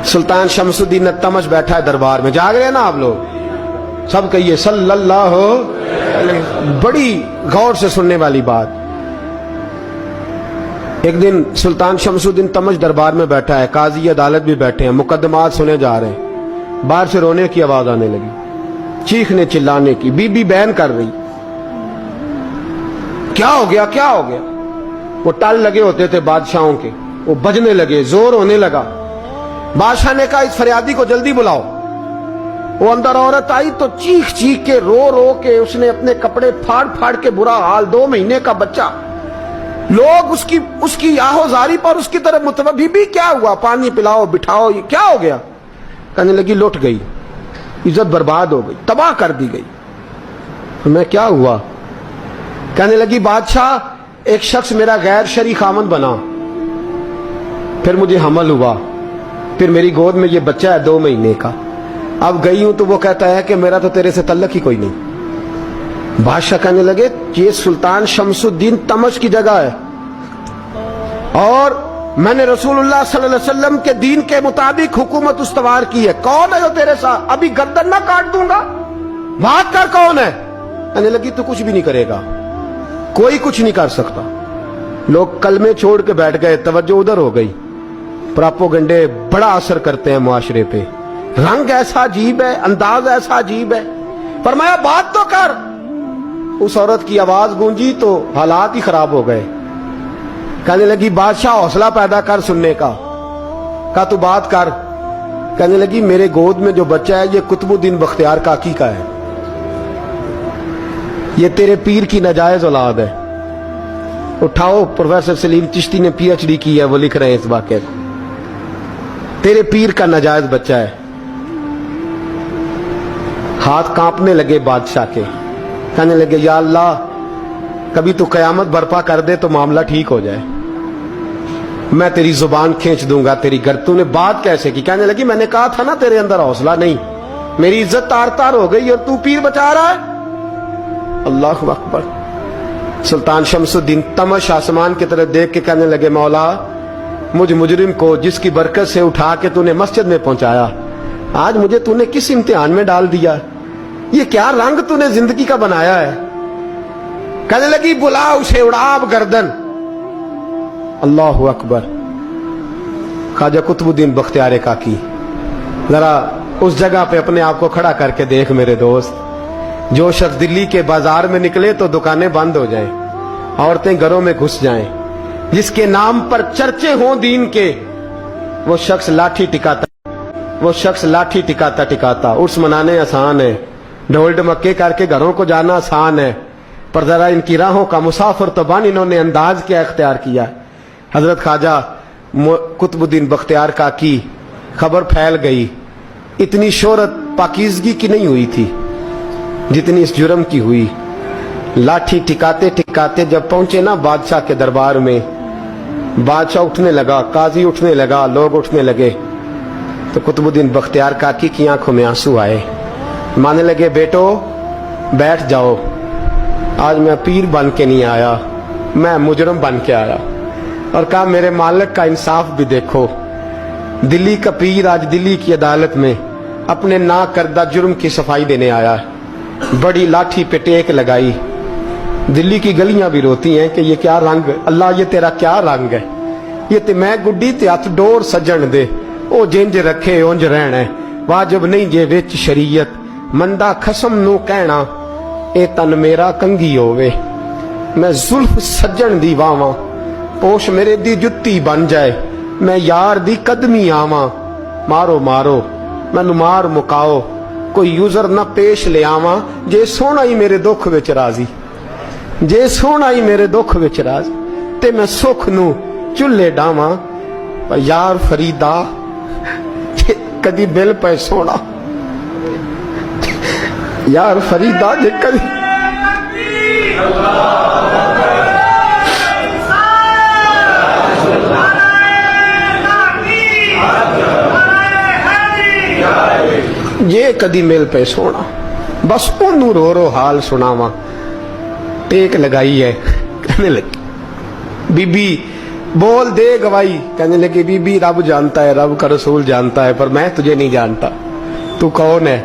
सुल्तान शमसुद्दीन तमश बैठा है दरबार में, जाग रहे हैं ना आप लोग, सब कहिए सल्लल्लाहु अलैहि। बड़ी गौर से सुनने वाली बात। एक दिन सुल्तान शमसुद्दीन तमश दरबार में बैठा है, काजी अदालत भी बैठे हैं, मुकदमात सुने जा रहे हैं। बाहर से रोने की आवाज आने लगी, चीखने चिल्लाने की। बीबी बयान कर रही, क्या हो गया क्या हो गया। वो टल लगे होते थे बादशाहों के, वो बजने लगे, जोर होने लगा। बादशाह ने कहा इस फरियादी को जल्दी बुलाओ। वो अंदर औरत आई तो चीख चीख के रो रो के उसने अपने कपड़े फाड़ फाड़ के, बुरा हाल, 2 महीने का बच्चा। लोग उसकी आहोजारी पर उसकी तरफ मुतवज्जह, बीबी क्या हुआ, पानी पिलाओ बिठाओ, ये क्या हो गया। कहने लगी लुट गई, इज्जत बर्बाद हो गई, तबाह कर दी गई। तो मैं क्या हुआ। कहने लगी बादशाह एक शख्स मेरा गैर शरई खामन बना, फिर मुझे हमल हुआ, फिर मेरी गोद में ये बच्चा है 2 महीने का। अब गई हूं तो वो कहता है कि मेरा तो तेरे से तल्लक ही कोई नहीं। बादशाह कहने लगे ये सुल्तान शमसुद्दीन तमश की जगह है और मैंने रसूलुल्लाह सल्लल्लाहु अलैहि वसल्लम के दीन के मुताबिक हुकूमत उस्तवार की है। कौन है जो तेरे साथ, अभी गर्दन ना काट दूंगा, बात कर कौन है। कहने लगी तू कुछ भी नहीं करेगा, कोई कुछ नहीं कर सकता। लोग कलमे छोड़ के बैठ गए, तवज्जो उधर हो गई। प्रोपेगेंडे बड़ा असर करते हैं मुआशरे पे। रंग ऐसा अजीब है, अंदाज ऐसा अजीब है। फरमाया बात तो कर। उस औरत की आवाज गूंजी तो हालात ही खराब हो गए। कहने लगी बादशाह हौसला पैदा कर सुनने का। कहा तू बात कर। कहने लगी मेरे गोद में जो बच्चा है ये कुतुबुद्दीन बख्तियार काकी का है, ये तेरे पीर की नाजायज औलाद है। उठाओ, प्रोफेसर सलीम चिश्ती ने PhD की है, वो लिख रहे हैं इस वाक़े को। तेरे पीर का नाजायज बच्चा है। हाथ कांपने लगे बादशाह के। कहने लगे या अल्लाह कभी तू कयामत बर्पा कर दे तो मामला ठीक हो जाए, मैं तेरी जुबान खींच दूंगा तेरी घर। तूने बात कैसे की। कहने लगी मैंने कहा था ना तेरे अंदर हौसला नहीं, मेरी इज्जत तार तार हो गई और तू पीर बचा रहा है। अल्लाहु अकबर। सुल्तान शमसुद्दीन तमश आसमान की तरफ देख के कहने लगे मौला मुझ मुजरिम को जिसकी बरकत से उठा के तूने मस्जिद में पहुंचाया, आज मुझे तूने किस इम्तिहान में डाल दिया। ये क्या रंग तूने जिंदगी का बनाया है। कहने लगी बुला उसे, उड़ाब गर्दन। अल्लाहु अकबर। ख्वाजा कुतुबुद्दीन बख्तियार काकी, जरा उस जगह पे अपने आप को खड़ा करके देख मेरे दोस्त। जो शख्स दिल्ली के बाजार में निकले तो दुकानें बंद हो जाएं, औरतें घरों में घुस जाएं, जिसके नाम पर चर्चे हों दीन के, वो शख्स लाठी टिकाता टिकाता उर्स मनाने आसान है, ढोल ढमक्के करके घरों को जाना आसान है, पर जरा इनकी राहों का मुसाफिर तो बन इन्होंने अंदाज क्या इख्तियार किया। हजरत ख्वाजा कुतुबुद्दीन बख्तियार काकी, खबर फैल गई। इतनी शोहरत पाकीज़गी की नहीं हुई थी जितनी इस जुर्म की हुई। लाठी टिकाते टिकाते जब पहुंचे ना बादशाह के दरबार में, बादशाह उठने लगा, काजी उठने लगा, लोग उठने लगे तो कुतुबुद्दीन बख्तियार काकी की आंखों में आंसू आए। मानने लगे बेटो बैठ जाओ, आज मैं पीर बन के नहीं आया, मैं मुजरम बन के आया। और कहा मेरे मालिक का इंसाफ भी देखो, दिल्ली का पीर आज दिल्ली की अदालत में अपने ना करदा जुर्म की सफाई देने आया है। बड़ी लाठी पे टेक लगाई। दिल्ली की गलियां भी रोती हैं कि ये क्या रंग, अल्लाह ये तेरा क्या रंग है। ये ते मैं गुड्डी ते हथ डोर सजन दे, ओ जिंज रखे उंज रहना, वाजिब नहीं जे विच शरीयत, मंदा खसम नू कहना ए तन मेरा कंगी होवे। मैं जुल्फ सजन दी वावां, पोश मेरे दी जुत्ती बन जाए, मैं यार दी कदमी आवां। मारो मारो मैनू मार मुकाओ, कोई यूजर ना पेश ले आवां, जे सोना ही मेरे दुख विच राजी, जे सोना ही मेरे दुख विच राजी, ते मैं सुख नू चुल्हे डावां। पर यार फरीदा कदी बिल पे सोना, यार फरीदा जे कदी ये कदी मिल पे सोना, बस ओनू रो रो हाल सुनावा। टेक लगाई है। कहने लगी बीबी बोल दे गवाही। कहने लगे बीबी रब जानता है, रब का रसूल जानता है, पर मैं तुझे नहीं जानता, तू कौन है।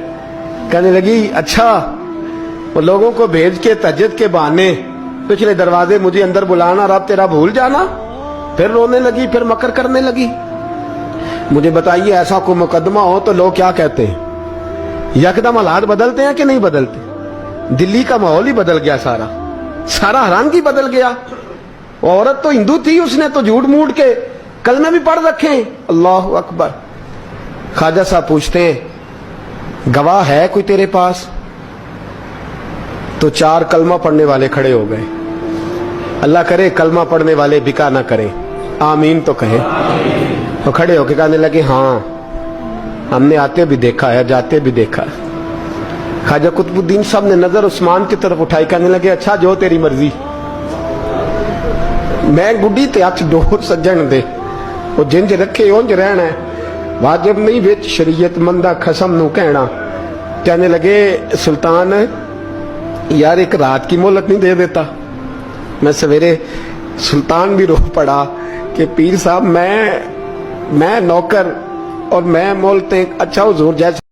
कहने लगी अच्छा, वो लोगों को भेज के तहज्जुद के बहाने पिछले दरवाजे मुझे अंदर बुलाना, रब तेरा भूल जाना। फिर रोने लगी, फिर मकर करने लगी। मुझे बताइए ऐसा कोई मुकदमा हो तो लोग क्या कहते हैं? यकदम हालात बदलते हैं कि नहीं बदलते? दिल्ली का माहौल ही बदल गया, सारा हरानगी बदल गया। औरत तो हिंदू थी, उसने तो झूठ मूठ के कलमे भी पढ़ रखे हैं। अल्लाह अकबर। ख्वाजा साहब पूछते हैं गवाह है कोई तेरे पास? तो 4 कलमा पढ़ने वाले खड़े हो गए। अल्लाह करे कलमा पढ़ने वाले बिका ना करें, आमीन तो कहे। तो खड़े होके कहने लगे हाँ हमने आते भी देखा है, जाते भी देखा है। ख्वाजा कुतुबुद्दीन साहब ने नजर उस्मान की तरफ उठाई, कहने लगे अच्छा जो तेरी मर्जी, मैं गुड्डी ते हथ डोर सज्जन दे, वो जिंज रखे उंज रहना है, वाजिब नहीं विच शरीयत मंदा खसम नू कहना। कहने लगे सुल्तान यार एक रात की मोहलत नहीं दे देता? मैं सवेरे सुल्तान भी रो पड़ा कि पीर साहब मैं नौकर और मैं मोलते, अच्छा हुजूर जैसे